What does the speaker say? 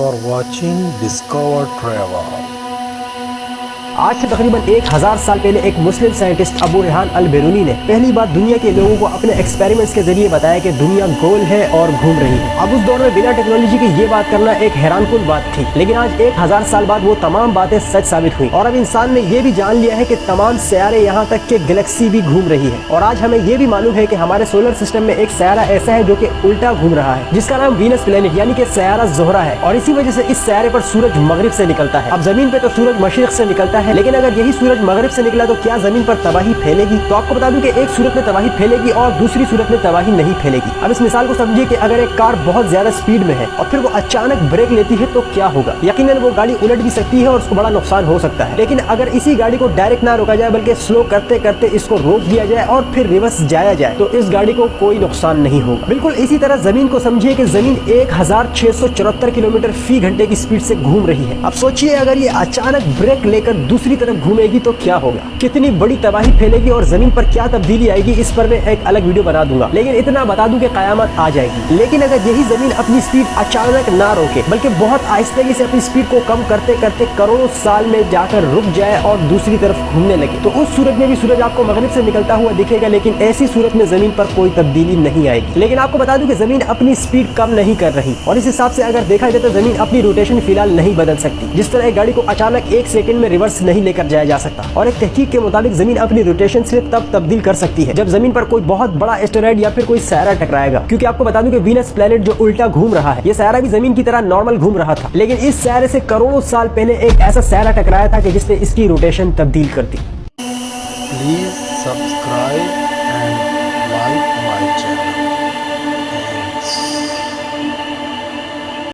are watching Discover Travel. آج سے تقریباً 1000 سال پہلے ایک مسلم سائنٹسٹ ابو ریحان البیرونی نے پہلی بار دنیا کے لوگوں کو اپنے ایکسپیریمنٹس کے ذریعے بتایا کہ دنیا گول ہے اور گھوم رہی ہے۔ اب اس دور میں بنا ٹیکنالوجی کے یہ بات کرنا ایک حیران کن بات تھی، لیکن آج 1000 سال بعد وہ تمام باتیں سچ ثابت ہوئی اور اب انسان نے یہ بھی جان لیا ہے کہ تمام سیارے یہاں تک کہ گلیکسی بھی گھوم رہی ہے۔ اور آج ہمیں یہ بھی معلوم ہے کہ ہمارے سولر سسٹم میں ایک سیارہ ایسا ہے جو کہ الٹا گھوم رہا ہے، جس کا نام وینس پلینٹ یعنی کہ سیارہ زہرہ ہے، اور اسی وجہ سے اس سیارے پر سورج مغرب سے نکلتا ہے۔ اب زمین پہ تو سورج مشرق سے نکلتا ہے، لیکن اگر یہی سورج مغرب سے نکلا تو کیا زمین پر تباہی پھیلے گی؟ تو آپ کو بتا دوں کہ ایک صورت میں تباہی پھیلے گی اور دوسری صورت میں تباہی نہیں پھیلے گی۔ اب اس مثال کو سمجھیے کہ اگر ایک کار بہت زیادہ سپیڈ میں ہے اور پھر وہ اچانک بریک لیتی ہے تو کیا ہوگا؟ یقیناً وہ گاڑی الٹ بھی سکتی ہے اور اس کو بڑا نقصان ہو سکتا ہے، لیکن اگر اسی گاڑی کو ڈائریکٹ نہ روکا جائے بلکہ سلو کرتے کرتے اس کو روک دیا جائے اور پھر ریورس جایا جائے تو اس گاڑی کو کوئی نقصان نہیں ہوگا۔ بالکل اسی طرح زمین کو سمجھیے کہ زمین 1674 کلومیٹر فی گھنٹے کی سپیڈ سے گھوم رہی ہے۔ اب سوچئے اگر یہ اچانک بریک لے کر دوسری طرف گھومے گی تو کیا ہوگا؟ کتنی بڑی تباہی پھیلے گی اور زمین پر کیا تبدیلی آئے گی، اس پر میں ایک الگ ویڈیو بنا دوں گا، لیکن اتنا بتا دوں کہ قیامت آ جائے گی۔ لیکن اگر یہی زمین اپنی سپیڈ اچانک نہ روکے بلکہ بہت آہستگی سے اپنی سپیڈ کو کم کرتے کرتے کروڑوں سال میں جا کر رک جائے اور دوسری طرف گھومنے لگے تو اس صورت میں بھی سورج آپ کو مغرب سے نکلتا ہوا دکھے گا، لیکن ایسی صورت میں زمین پر کوئی تبدیلی نہیں آئے گی۔ لیکن آپ کو بتا دوں کہ زمین اپنی سپیڈ کم نہیں کر رہی، اور اس حساب سے اگر دیکھا جائے تو زمین اپنی روٹیشن فی الحال نہیں بدل سکتی۔ جس طرح ایک گاڑی کو اچانک 1 سیکنڈ میں ریورس نہیں لے کر جایا جا سکتا، اور ایک تحقیق کے مطابق زمین اپنی روٹیشن صرف تب تبدیل کر سکتی ہے جب زمین پر کوئی بہت بڑا اسٹیرائڈ یا پھر کوئی سیارہ ٹکرائے گا۔ کیونکہ آپ کو بتا دوں کہ وینس پلینٹ جو الٹا گھوم رہا ہے، یہ سیارہ بھی زمین کی طرح نارمل گھوم رہا تھا، لیکن اس سیارے سے کروڑوں سال پہلے ایک ایسا سیارہ ٹکرایا تھا کہ جس نے اس کی روٹیشن تبدیل کر دی۔ Please subscribe